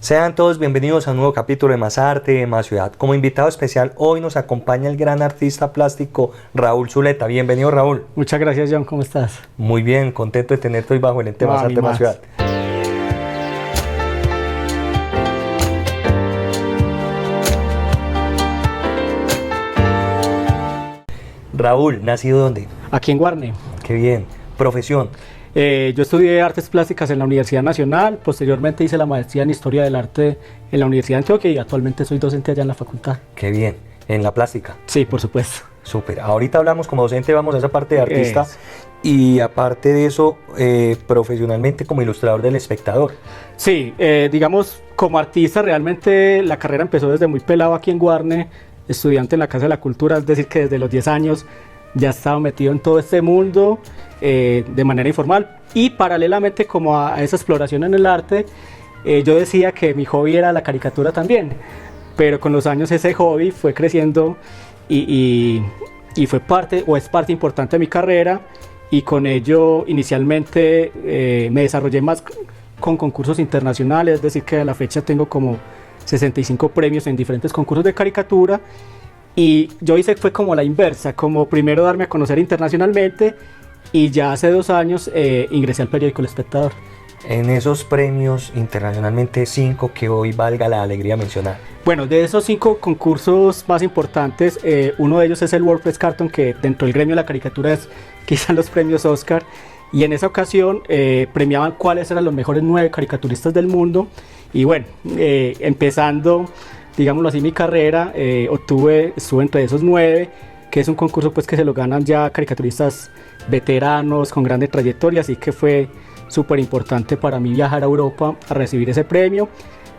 Sean todos bienvenidos a un nuevo capítulo de Más Arte, Más Ciudad. Como invitado especial hoy nos acompaña el gran artista plástico Raúl Zuleta. Bienvenido, Raúl. Muchas gracias, John. ¿Cómo estás? Muy bien, contento de tenerte hoy bajo el ente Más Arte, Más Ciudad. Raúl, ¿nacido dónde? Aquí en Guarne. Qué bien. ¿Profesión? Yo estudié Artes Plásticas en la Universidad Nacional, posteriormente hice la maestría en Historia del Arte en la Universidad de Antioquia y actualmente soy docente allá en la facultad. Qué bien. ¿En la plástica? Sí, por supuesto. Súper. Ahorita hablamos como docente, vamos a esa parte de artista y aparte de eso, profesionalmente como ilustrador del Espectador. Sí, digamos, como artista realmente la carrera empezó desde muy pelado aquí en Guarne, estudiante en la Casa de la Cultura, es decir que desde los 10 años ya estaba metido en todo este mundo de manera informal y paralelamente como a esa exploración en el arte, yo decía que mi hobby era la caricatura también, pero con los años ese hobby fue creciendo y fue parte o es parte importante de mi carrera y con ello inicialmente me desarrollé más con concursos internacionales, es decir que a la fecha tengo como 65 premios en diferentes concursos de caricatura. Y yo hice fue como la inversa, como primero darme a conocer internacionalmente y ya hace 2 años ingresé al periódico El Espectador. En esos premios internacionalmente 5 que hoy valga la alegría mencionar. Bueno, de esos 5 concursos más importantes, uno de ellos es el World Press Cartoon, que dentro del gremio de la caricatura es quizás los premios Oscar. Y en esa ocasión premiaban cuáles eran los mejores 9 caricaturistas del mundo. Y bueno, empezando, digámoslo así, mi carrera, estuve entre esos 9, que es un concurso pues que se lo ganan ya caricaturistas veteranos con grande trayectoria, así que fue súper importante para mí viajar a Europa a recibir ese premio.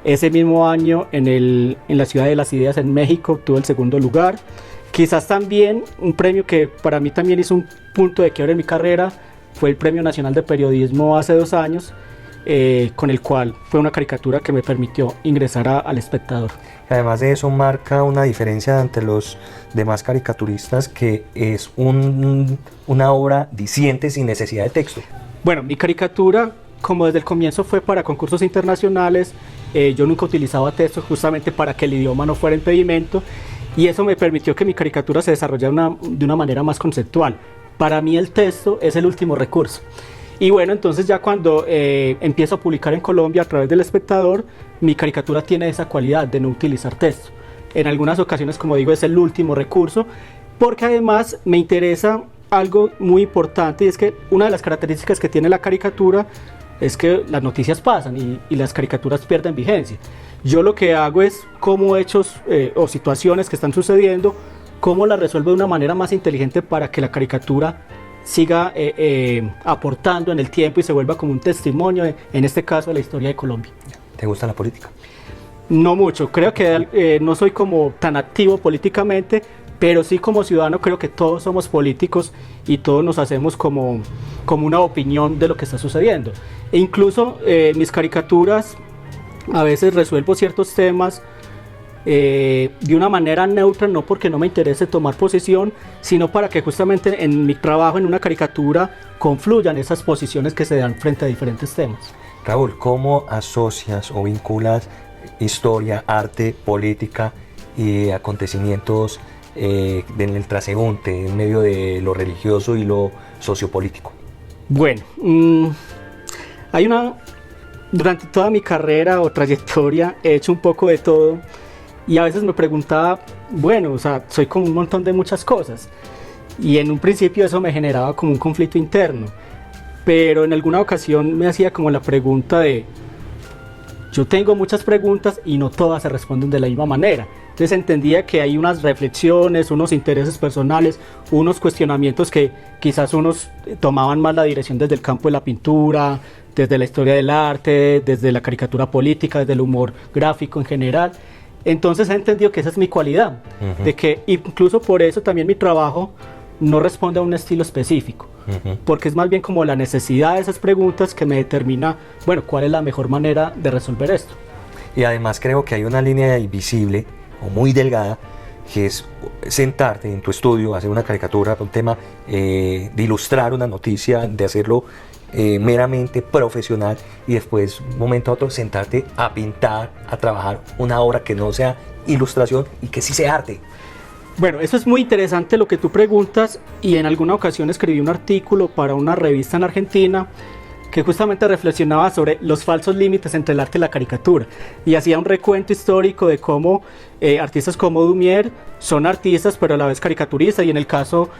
Ese mismo año en la Ciudad de las Ideas en México obtuve el 2º lugar. Quizás también un premio que para mí también hizo un punto de quiebre en mi carrera fue el Premio Nacional de Periodismo hace 2 años, con el cual fue una caricatura que me permitió ingresar al Espectador. Además de eso marca una diferencia ante los demás caricaturistas, que es una obra diciente sin necesidad de texto. Bueno, mi caricatura, como desde el comienzo fue para concursos internacionales, yo nunca utilizaba texto justamente para que el idioma no fuera impedimento y eso me permitió que mi caricatura se desarrollara de una manera más conceptual. Para mí el texto es el último recurso. Y bueno, entonces ya cuando empiezo a publicar en Colombia a través del Espectador, mi caricatura tiene esa cualidad de no utilizar texto. En algunas ocasiones, como digo, es el último recurso, porque además me interesa algo muy importante y es que una de las características que tiene la caricatura es que las noticias pasan y las caricaturas pierden vigencia. Yo lo que hago es cómo hechos o situaciones que están sucediendo, cómo las resuelvo de una manera más inteligente para que la caricatura siga aportando en el tiempo y se vuelva como un testimonio, en este caso, de la historia de Colombia. ¿Te gusta la política? No mucho, creo que no soy como tan activo políticamente, pero sí como ciudadano creo que todos somos políticos y todos nos hacemos como una opinión de lo que está sucediendo. E incluso mis caricaturas a veces resuelvo ciertos temas de una manera neutra, no porque no me interese tomar posición, sino para que justamente en mi trabajo en una caricatura confluyan esas posiciones que se dan frente a diferentes temas. Raúl, ¿cómo asocias o vinculas historia, arte, política y acontecimientos en el transeúnte, en medio de lo religioso y lo sociopolítico? Bueno, durante toda mi carrera o trayectoria he hecho un poco de todo. Y a veces me preguntaba, bueno, o sea, soy como un montón de muchas cosas. Y en un principio eso me generaba como un conflicto interno. Pero en alguna ocasión me hacía como la pregunta de, yo tengo muchas preguntas y no todas se responden de la misma manera. Entonces entendía que hay unas reflexiones, unos intereses personales, unos cuestionamientos que quizás unos tomaban más la dirección desde el campo de la pintura, desde la historia del arte, desde la caricatura política, desde el humor gráfico en general. Entonces he entendido que esa es mi cualidad, de que incluso por eso también mi trabajo no responde a un estilo específico, porque es más bien como la necesidad de esas preguntas que me determina, bueno, cuál es la mejor manera de resolver esto. Y además creo que hay una línea invisible o muy delgada, que es sentarte en tu estudio, hacer una caricatura, un tema, de ilustrar una noticia, de hacerlo meramente profesional y después, un momento a otro, sentarte a pintar, a trabajar una obra que no sea ilustración y que sí sea arte? Bueno, eso es muy interesante lo que tú preguntas, y en alguna ocasión escribí un artículo para una revista en Argentina que justamente reflexionaba sobre los falsos límites entre el arte y la caricatura, y hacía un recuento histórico de cómo artistas como Dumier son artistas pero a la vez caricaturistas, y en el caso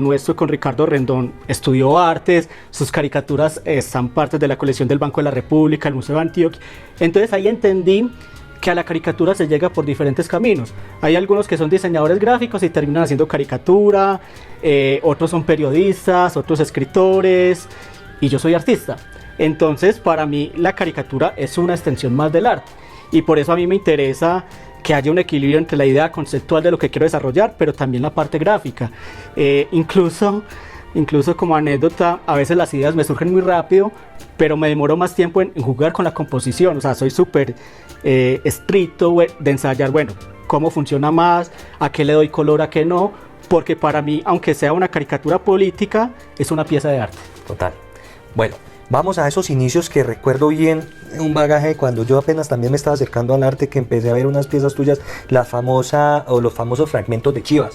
nuestro con Ricardo Rendón estudió artes, sus caricaturas están partes de la colección del Banco de la República, el Museo de Antioquia. Entonces ahí entendí que a la caricatura se llega por diferentes caminos. Hay algunos que son diseñadores gráficos y terminan haciendo caricatura, otros son periodistas, otros escritores, y yo soy artista. Entonces para mí la caricatura es una extensión más del arte, y por eso a mí me interesa que haya un equilibrio entre la idea conceptual de lo que quiero desarrollar, pero también la parte gráfica. Incluso como anécdota, a veces las ideas me surgen muy rápido, pero me demoro más tiempo en jugar con la composición. O sea, soy súper estricto de ensayar, bueno, cómo funciona más, a qué le doy color, a qué no, porque para mí, aunque sea una caricatura política, es una pieza de arte. Total. Bueno, vamos a esos inicios que recuerdo bien, un bagaje cuando yo apenas también me estaba acercando al arte, que empecé a ver unas piezas tuyas, los famosos fragmentos de Chivas,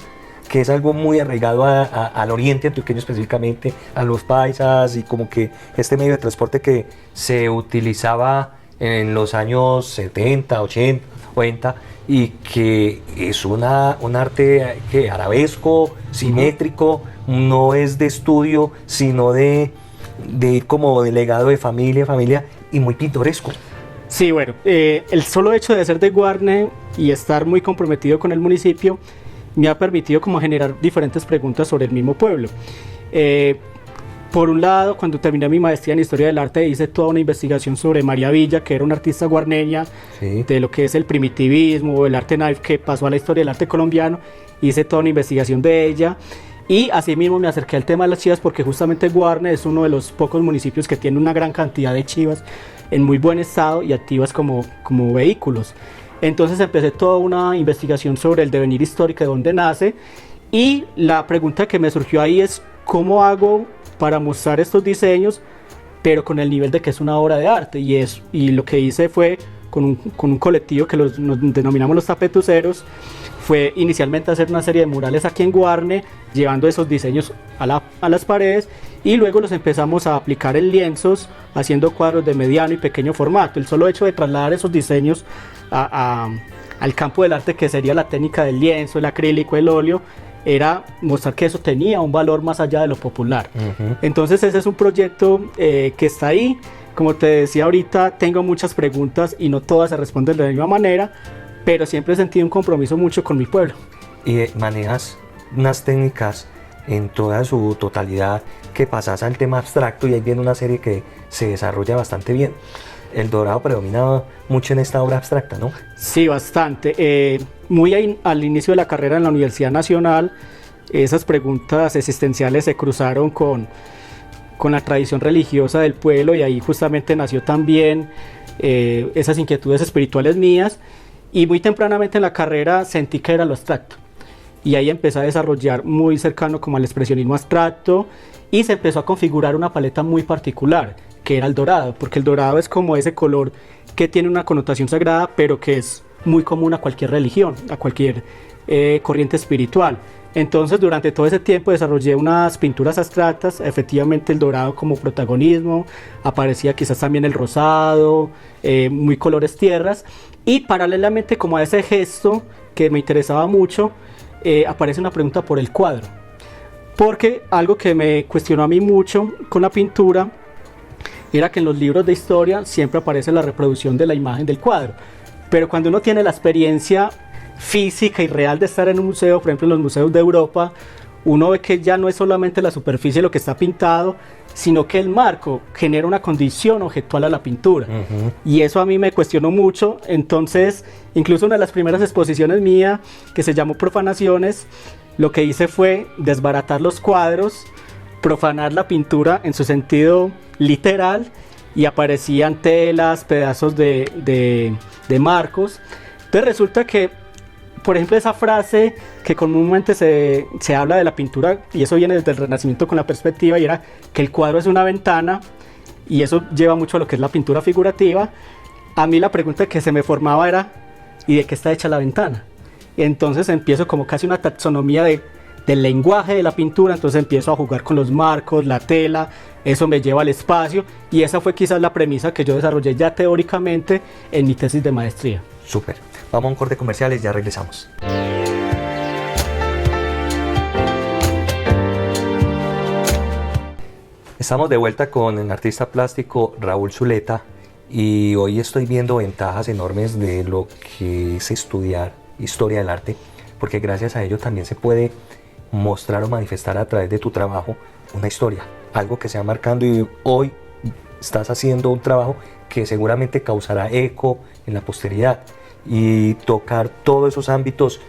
que es algo muy arraigado al oriente antioqueño, específicamente a los paisas, y como que este medio de transporte que se utilizaba en los años 70, 80, 90, y que es un arte que arabesco, simétrico, no es de estudio, sino de ir como delegado de familia, y muy pintoresco. Sí, bueno, el solo hecho de ser de Guarne y estar muy comprometido con el municipio me ha permitido como generar diferentes preguntas sobre el mismo pueblo. Por un lado, cuando terminé mi maestría en Historia del Arte, hice toda una investigación sobre María Villa, que era una artista guarneña, sí, de lo que es el primitivismo, el arte naif, que pasó a la historia del arte colombiano. Hice toda una investigación de ella, y asimismo me acerqué al tema de las chivas, porque justamente Guarne es uno de los pocos municipios que tiene una gran cantidad de chivas en muy buen estado y activas como vehículos. Entonces empecé toda una investigación sobre el devenir histórico, de dónde nace, y la pregunta que me surgió ahí es ¿cómo hago para mostrar estos diseños, pero con el nivel de que es una obra de arte? Y lo que hice fue, con un colectivo que nos denominamos los tapetuceros, fue inicialmente hacer una serie de murales aquí en Guarne, llevando esos diseños a las paredes, y luego los empezamos a aplicar en lienzos, haciendo cuadros de mediano y pequeño formato. El solo hecho de trasladar esos diseños al campo del arte, que sería la técnica del lienzo, el acrílico, el óleo, era mostrar que eso tenía un valor más allá de lo popular. Entonces ese es un proyecto que está ahí. Como te decía ahorita, tengo muchas preguntas y no todas se responden de la misma manera, pero siempre he sentido un compromiso mucho con mi pueblo. Y manejas unas técnicas en toda su totalidad, que pasas al tema abstracto, y ahí viene una serie que se desarrolla bastante bien. El Dorado predomina mucho en esta obra abstracta, ¿no? Sí, bastante. Muy al inicio de la carrera en la Universidad Nacional, esas preguntas existenciales se cruzaron con la tradición religiosa del pueblo, y ahí justamente nació también esas inquietudes espirituales mías, y muy tempranamente en la carrera sentí que era lo abstracto, y ahí empecé a desarrollar muy cercano como al expresionismo abstracto, y se empezó a configurar una paleta muy particular, que era el dorado, porque el dorado es como ese color que tiene una connotación sagrada, pero que es muy común a cualquier religión, a cualquier corriente espiritual. Entonces durante todo ese tiempo desarrollé unas pinturas abstractas, efectivamente el dorado como protagonismo, aparecía quizás también el rosado, muy colores tierras, y paralelamente como a ese gesto que me interesaba mucho, aparece una pregunta por el cuadro, porque algo que me cuestionó a mí mucho con la pintura era que en los libros de historia siempre aparece la reproducción de la imagen del cuadro, pero cuando uno tiene la experiencia física y real de estar en un museo, por ejemplo en los museos de Europa, uno ve que ya no es solamente la superficie lo que está pintado, sino que el marco genera una condición objetual a la pintura. Y eso a mí me cuestionó mucho. Entonces, incluso una de las primeras exposiciones mía, que se llamó Profanaciones, lo que hice fue desbaratar los cuadros, profanar la pintura en su sentido literal, y aparecían telas, pedazos de marcos. Entonces resulta que por ejemplo, esa frase que comúnmente se habla de la pintura, y eso viene desde el Renacimiento con la perspectiva, y era que el cuadro es una ventana, y eso lleva mucho a lo que es la pintura figurativa. A mí la pregunta que se me formaba era, ¿y de qué está hecha la ventana? Y entonces empiezo como casi una taxonomía del lenguaje de la pintura, entonces empiezo a jugar con los marcos, la tela, eso me lleva al espacio, y esa fue quizás la premisa que yo desarrollé ya teóricamente en mi tesis de maestría. Súper. Vamos a un corte comercial y ya regresamos. Estamos de vuelta con el artista plástico Raúl Zuleta, y hoy estoy viendo ventajas enormes de lo que es estudiar historia del arte, porque gracias a ello también se puede mostrar o manifestar a través de tu trabajo una historia, algo que se va marcando, y hoy estás haciendo un trabajo que seguramente causará eco en la posteridad, y tocar todos esos ámbitos,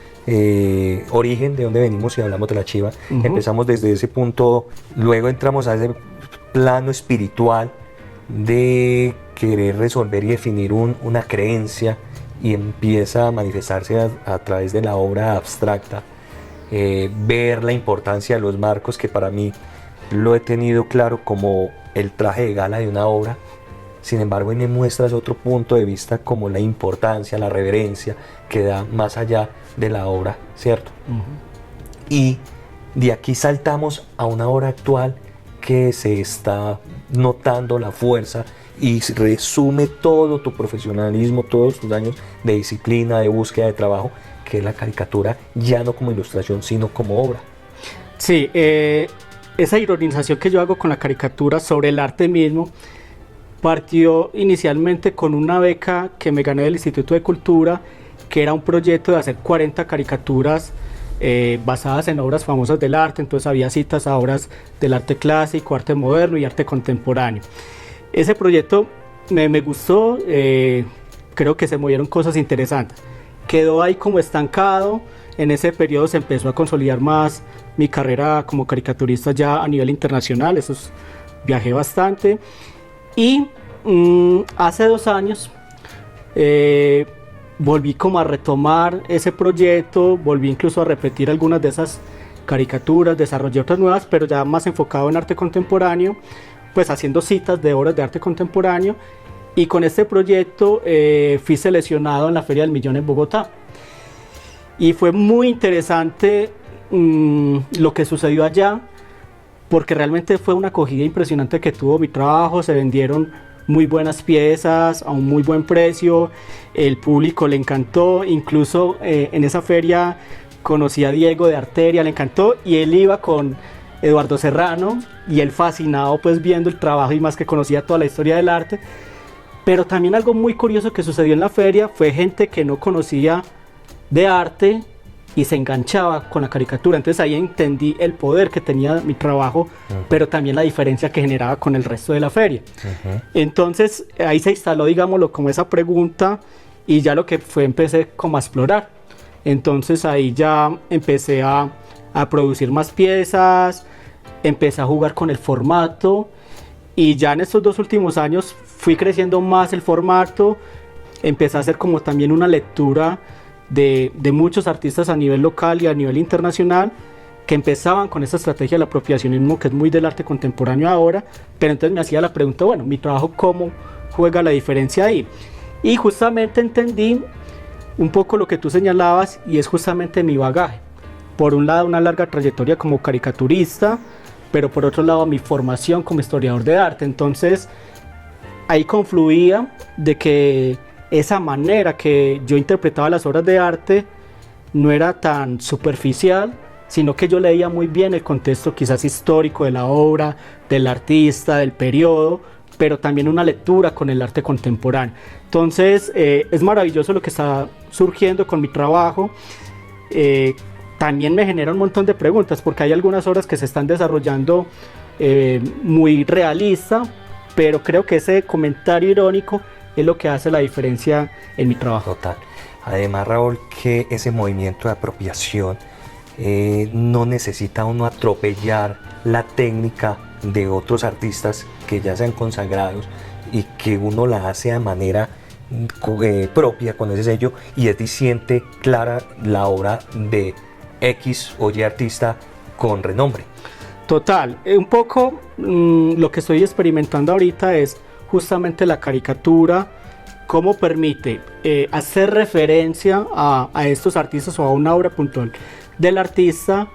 origen, de dónde venimos, y hablamos de la chiva. Empezamos desde ese punto, luego entramos a ese plano espiritual de querer resolver y definir una creencia, y empieza a manifestarse a través de la obra abstracta, ver la importancia de los marcos, que para mí lo he tenido claro como el traje de gala de una obra. Sin embargo, me muestras otro punto de vista, como la importancia, la reverencia que da más allá de la obra, ¿cierto? Y de aquí saltamos a una obra actual que se está notando la fuerza y resume todo tu profesionalismo, todos tus años de disciplina, de búsqueda de trabajo, que es la caricatura, ya no como ilustración, sino como obra. Sí, esa ironización que yo hago con la caricatura sobre el arte mismo partió inicialmente con una beca que me gané del Instituto de Cultura, que era un proyecto de hacer 40 caricaturas basadas en obras famosas del arte. Entonces había citas a obras del arte clásico, arte moderno y arte contemporáneo. Ese proyecto me gustó, creo que se movieron cosas interesantes. Quedó ahí como estancado. En ese periodo se empezó a consolidar más mi carrera como caricaturista ya a nivel internacional. Viajé bastante. Y hace 2 años volví como a retomar ese proyecto, volví incluso a repetir algunas de esas caricaturas, desarrollé otras nuevas, pero ya más enfocado en arte contemporáneo, pues haciendo citas de obras de arte contemporáneo. Y con este proyecto fui seleccionado en la Feria del Millón en Bogotá. Y fue muy interesante lo que sucedió allá, porque realmente fue una acogida impresionante que tuvo mi trabajo. Se vendieron muy buenas piezas a un muy buen precio, el público le encantó. Incluso en esa feria conocí a Diego de Arteria, le encantó, y él iba con Eduardo Serrano, y él fascinado pues viendo el trabajo, y más que conocía toda la historia del arte. Pero también algo muy curioso que sucedió en la feria fue gente que no conocía de arte y se enganchaba con la caricatura. Entonces ahí entendí el poder que tenía mi trabajo, pero también la diferencia que generaba con el resto de la feria. Entonces ahí se instaló, digámoslo, como esa pregunta, y ya lo que fue, empecé como a explorar. Entonces ahí ya empecé a producir más piezas, empecé a jugar con el formato, y ya en estos 2 últimos años fui creciendo más el formato. Empecé a hacer como también una lectura de muchos artistas a nivel local y a nivel internacional, que empezaban con esta estrategia del apropiacionismo, que es muy del arte contemporáneo ahora. Pero entonces me hacía la pregunta, bueno, mi trabajo, ¿cómo juega la diferencia ahí? Y justamente entendí un poco lo que tú señalabas, y es justamente mi bagaje. Por un lado, una larga trayectoria como caricaturista, pero por otro lado, mi formación como historiador de arte. Entonces ahí confluía de que esa manera que yo interpretaba las obras de arte no era tan superficial, sino que yo leía muy bien el contexto quizás histórico de la obra, del artista, del periodo, pero también una lectura con el arte contemporáneo. Entonces es maravilloso lo que está surgiendo con mi trabajo. También me genera un montón de preguntas, porque hay algunas obras que se están desarrollando muy realista, pero creo que ese comentario irónico es lo que hace la diferencia en mi trabajo. Total. Además, Raúl, que ese movimiento de apropiación no necesita uno atropellar la técnica de otros artistas que ya sean consagrados, y que uno la hace de manera propia con ese sello y es distinta, clara la obra de X o Y artista con renombre. Total, un poco lo que estoy experimentando ahorita es justamente la caricatura, cómo permite hacer referencia a estos artistas o a una obra puntual del artista,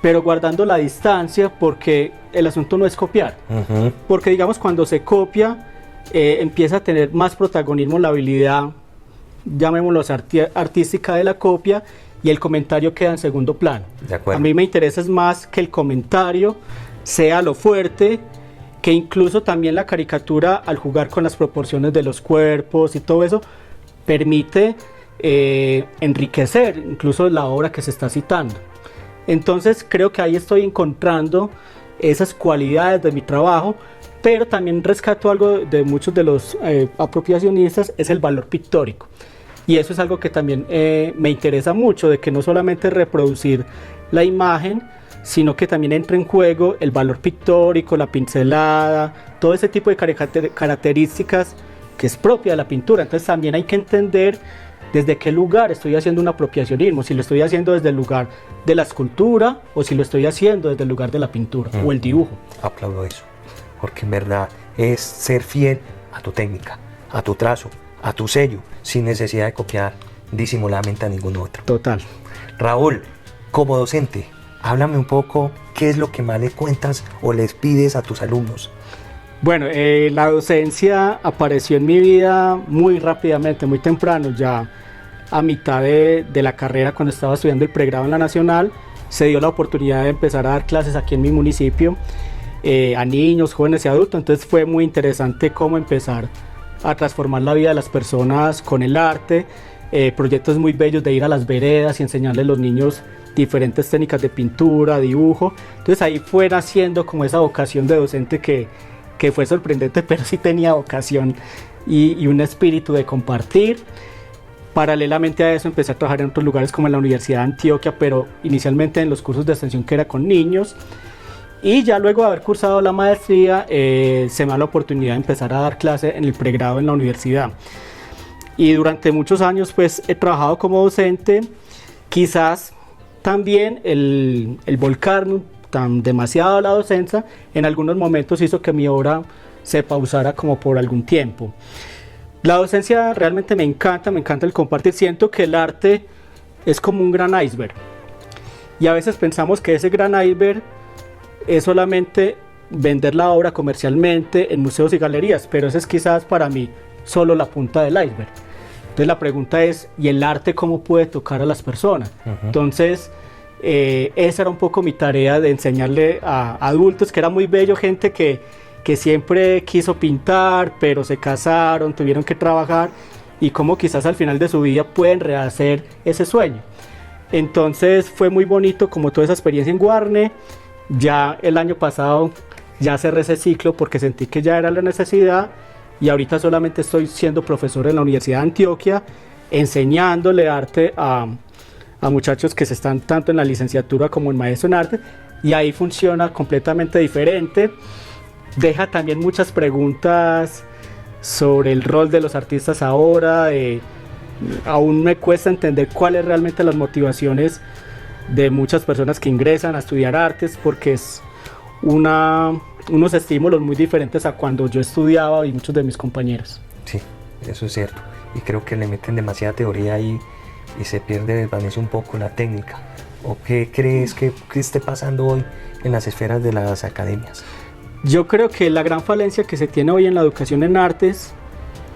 pero guardando la distancia, porque el asunto no es copiar. Porque digamos, cuando se copia, empieza a tener más protagonismo la habilidad, llamémoslo artística de la copia, y el comentario queda en segundo plano. A mí me interesa es más que el comentario sea lo fuerte, que incluso también la caricatura, al jugar con las proporciones de los cuerpos y todo eso, permite enriquecer incluso la obra que se está citando. Entonces creo que ahí estoy encontrando esas cualidades de mi trabajo, pero también rescato algo de muchos de los apropiacionistas, es el valor pictórico. Y eso es algo que también me interesa mucho, de que no solamente reproducir la imagen, sino que también entra en juego el valor pictórico, la pincelada, todo ese tipo de características que es propia de la pintura. Entonces también hay que entender desde qué lugar estoy haciendo un apropiacionismo, si lo estoy haciendo desde el lugar de la escultura o si lo estoy haciendo desde el lugar de la pintura o el dibujo. Aplaudo eso, porque en verdad es ser fiel a tu técnica, a tu trazo, a tu sello, sin necesidad de copiar disimuladamente a ningún otro. Total. Raúl, como docente, háblame un poco qué es lo que más le cuentas o les pides a tus alumnos. Bueno, la docencia apareció en mi vida muy rápidamente, muy temprano, ya a mitad de la carrera, cuando estaba estudiando el pregrado en la Nacional, se dio la oportunidad de empezar a dar clases aquí en mi municipio a niños, jóvenes y adultos. Entonces fue muy interesante cómo empezar a transformar la vida de las personas con el arte, proyectos muy bellos de ir a las veredas y enseñarles a los niños diferentes técnicas de pintura, dibujo. Entonces ahí fue naciendo como esa vocación de docente que fue sorprendente, pero sí tenía vocación y un espíritu de compartir. Paralelamente a eso empecé a trabajar en otros lugares como en la Universidad de Antioquia, pero inicialmente en los cursos de extensión que era con niños. Y ya luego de haber cursado la maestría, se me da la oportunidad de empezar a dar clase en el pregrado en la universidad. Y durante muchos años pues he trabajado como docente. Quizás también el volcarme tan demasiado a la docencia en algunos momentos hizo que mi obra se pausara como por algún tiempo. La docencia realmente me encanta el compartir. Siento que el arte es como un gran iceberg y a veces pensamos que ese gran iceberg es solamente vender la obra comercialmente en museos y galerías, pero esa es quizás para mí solo la punta del iceberg. Entonces la pregunta es, ¿y el arte cómo puede tocar a las personas? Entonces esa era un poco mi tarea, de enseñarle a adultos, que era muy bello, gente que siempre quiso pintar, pero se casaron, tuvieron que trabajar, y cómo quizás al final de su vida pueden rehacer ese sueño. Entonces fue muy bonito como toda esa experiencia en Guarne. Ya el año pasado ya cerré ese ciclo porque sentí que ya era la necesidad, y ahorita solamente estoy siendo profesor en la Universidad de Antioquia, enseñándole arte a muchachos que se están tanto en la licenciatura como en maestro en arte, y ahí funciona completamente diferente. Deja también muchas preguntas sobre el rol de los artistas ahora. Aún me cuesta entender cuáles realmente las motivaciones de muchas personas que ingresan a estudiar artes, porque es unos estímulos muy diferentes a cuando yo estudiaba y muchos de mis compañeros. Sí, eso es cierto, y creo que le meten demasiada teoría ahí y se desvanece un poco la técnica. ¿O qué crees que esté pasando hoy en las esferas de las academias? Yo creo que la gran falencia que se tiene hoy en la educación en artes,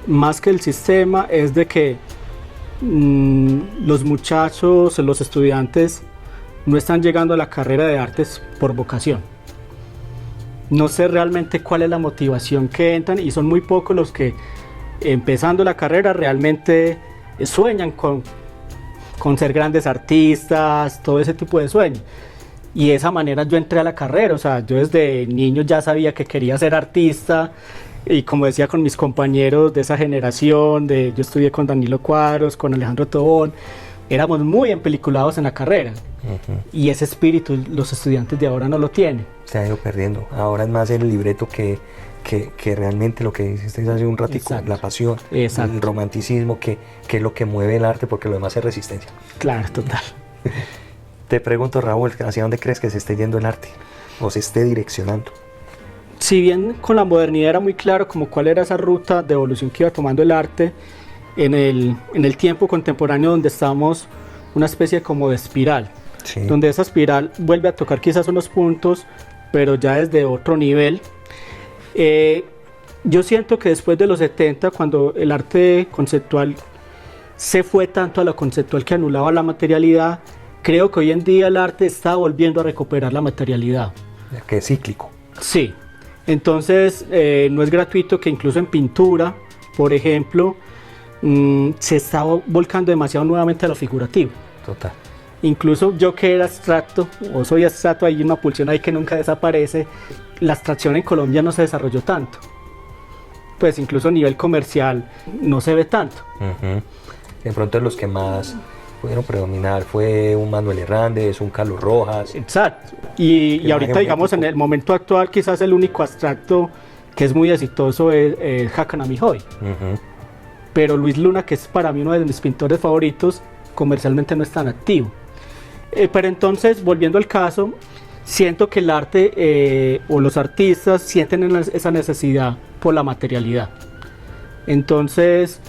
más que el sistema, es de que los muchachos, los estudiantes, no están llegando a la carrera de artes por vocación. No sé realmente cuál es la motivación que entran, y son muy pocos los que, empezando la carrera, realmente sueñan con ser grandes artistas, todo ese tipo de sueños. Y de esa manera yo entré a la carrera. O sea, yo desde niño ya sabía que quería ser artista, y como decía con mis compañeros de esa generación, yo estudié con Danilo Cuadros, con Alejandro Tobón, éramos muy empeliculados en la carrera. Y ese espíritu los estudiantes de ahora no lo tienen. Se ha ido perdiendo. Ahora es más el libreto que que realmente lo que dijiste hace un ratico, Exacto. la pasión, Exacto. el romanticismo, que es lo que mueve el arte, porque lo demás es resistencia. Claro, total. Te pregunto, Raúl, ¿hacia dónde crees que se esté yendo el arte o se esté direccionando? Si bien con la modernidad era muy claro como cuál era esa ruta de evolución que iba tomando el arte, en el tiempo contemporáneo donde estamos una especie como de espiral, Sí. donde esa espiral vuelve a tocar quizás unos puntos, pero ya desde otro nivel. Yo siento que después de los 70, cuando el arte conceptual se fue tanto a lo conceptual que anulaba la materialidad, creo que hoy en día el arte está volviendo a recuperar la materialidad. Que es cíclico. Sí, entonces no es gratuito que incluso en pintura, por ejemplo, se está volcando demasiado nuevamente a lo figurativo. Total. Incluso yo que era abstracto, o soy abstracto, hay una pulsión ahí que nunca desaparece, la abstracción en Colombia no se desarrolló tanto. Pues incluso a nivel comercial no se ve tanto. Uh-huh. De pronto los que más pudieron predominar fue un Manuel Hernández, un Carlos Rojas. Exacto. Y ahorita, digamos, en el momento actual, quizás el único abstracto que es muy exitoso es Hakan Amijoy. Uh-huh. Pero Luis Luna, que es para mí uno de mis pintores favoritos, comercialmente no es tan activo. Pero entonces, volviendo al caso, siento que el arte o los artistas sienten esa necesidad por la materialidad. Entonces,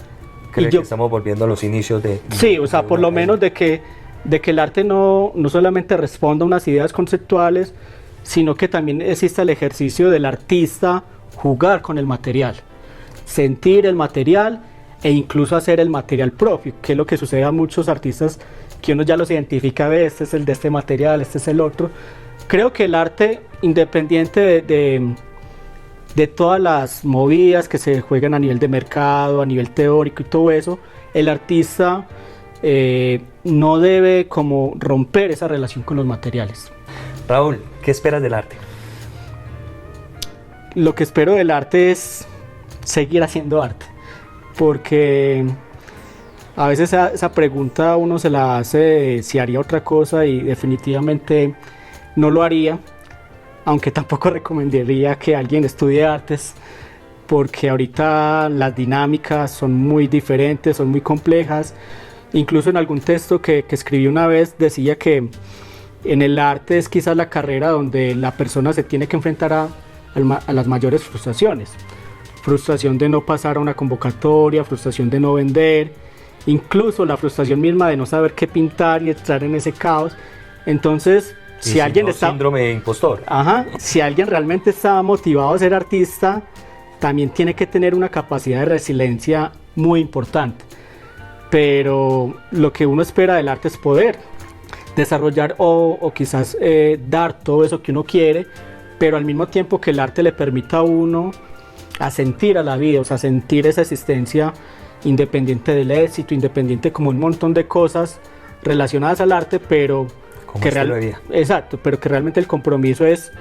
Creo que estamos volviendo a los inicios de... Sí, o sea, por lo menos de que el arte no solamente responda a unas ideas conceptuales, sino que también exista el ejercicio del artista jugar con el material, sentir el material e incluso hacer el material propio, que es lo que sucede a muchos artistas que uno ya los identifica, ve, este es el de este material, este es el otro. Creo que el arte, independiente de todas las movidas que se juegan a nivel de mercado, a nivel teórico y todo eso, el artista no debe como romper esa relación con los materiales. Raúl, ¿qué esperas del arte? Lo que espero del arte es seguir haciendo arte, porque a veces esa pregunta uno se la hace si haría otra cosa y definitivamente no lo haría, aunque tampoco recomendaría que alguien estudie artes, porque ahorita las dinámicas son muy diferentes, son muy complejas. Incluso en algún texto que escribí una vez decía que en el arte es quizás la carrera donde la persona se tiene que enfrentar a las mayores frustraciones. Frustración de no pasar a una convocatoria, frustración de no vender, incluso la frustración misma de no saber qué pintar y entrar en ese caos. Entonces, si alguien está... síndrome de impostor. Ajá, si alguien realmente está motivado a ser artista, también tiene que tener una capacidad de resiliencia muy importante. Pero lo que uno espera del arte es poder desarrollar o quizás dar todo eso que uno quiere, pero al mismo tiempo que el arte le permita a uno a sentir a la vida, o sea, sentir esa existencia independiente del éxito, independiente como un montón de cosas relacionadas al arte, pero como estilo de vida. Exacto, pero que realmente el compromiso es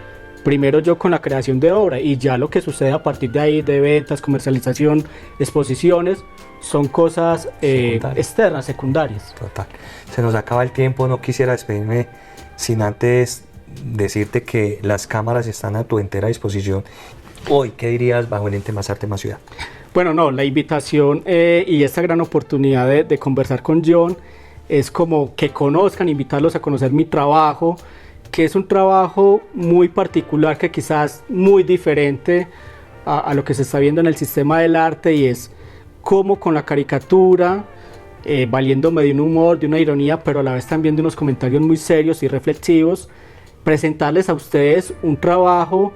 primero yo con la creación de obra y ya lo que sucede a partir de ahí de ventas, comercialización, exposiciones, son cosas externas, secundarias. Total. Se nos acaba el tiempo, no quisiera despedirme sin antes decirte que las cámaras están a tu entera disposición. Hoy, ¿qué dirías bajo el ente Más Arte Más Ciudad? Bueno, no, la invitación y esta gran oportunidad de conversar con John es como que conozcan, invitarlos a conocer mi trabajo, que es un trabajo muy particular, que quizás muy diferente a lo que se está viendo en el sistema del arte, y es cómo con la caricatura, valiéndome de un humor, de una ironía, pero a la vez también de unos comentarios muy serios y reflexivos, presentarles a ustedes un trabajo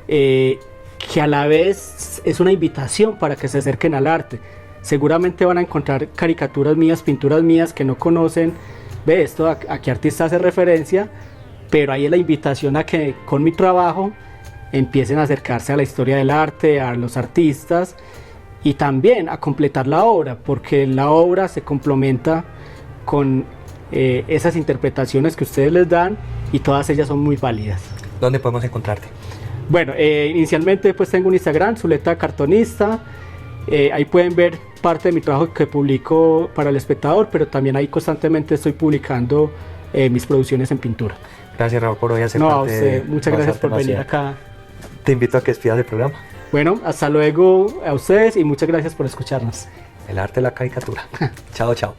que a la vez es una invitación para que se acerquen al arte. Seguramente van a encontrar caricaturas mías, pinturas mías que no conocen, ve esto, a qué artista hace referencia, pero ahí es la invitación a que con mi trabajo empiecen a acercarse a la historia del arte, a los artistas y también a completar la obra, porque la obra se complementa con esas interpretaciones que ustedes les dan y todas ellas son muy válidas. ¿Dónde podemos encontrarte? Bueno, inicialmente pues tengo un Instagram, Zuleta Cartonista, ahí pueden ver parte de mi trabajo que publico para El Espectador, pero también ahí constantemente estoy publicando mis producciones en pintura. Gracias, Raúl, por hoy hacer No, parte a usted, muchas gracias por venir Ciudad. acá. Te invito a que despidas el programa. Bueno, hasta luego a ustedes y muchas gracias por escucharnos. El arte de la caricatura. Chao, chao.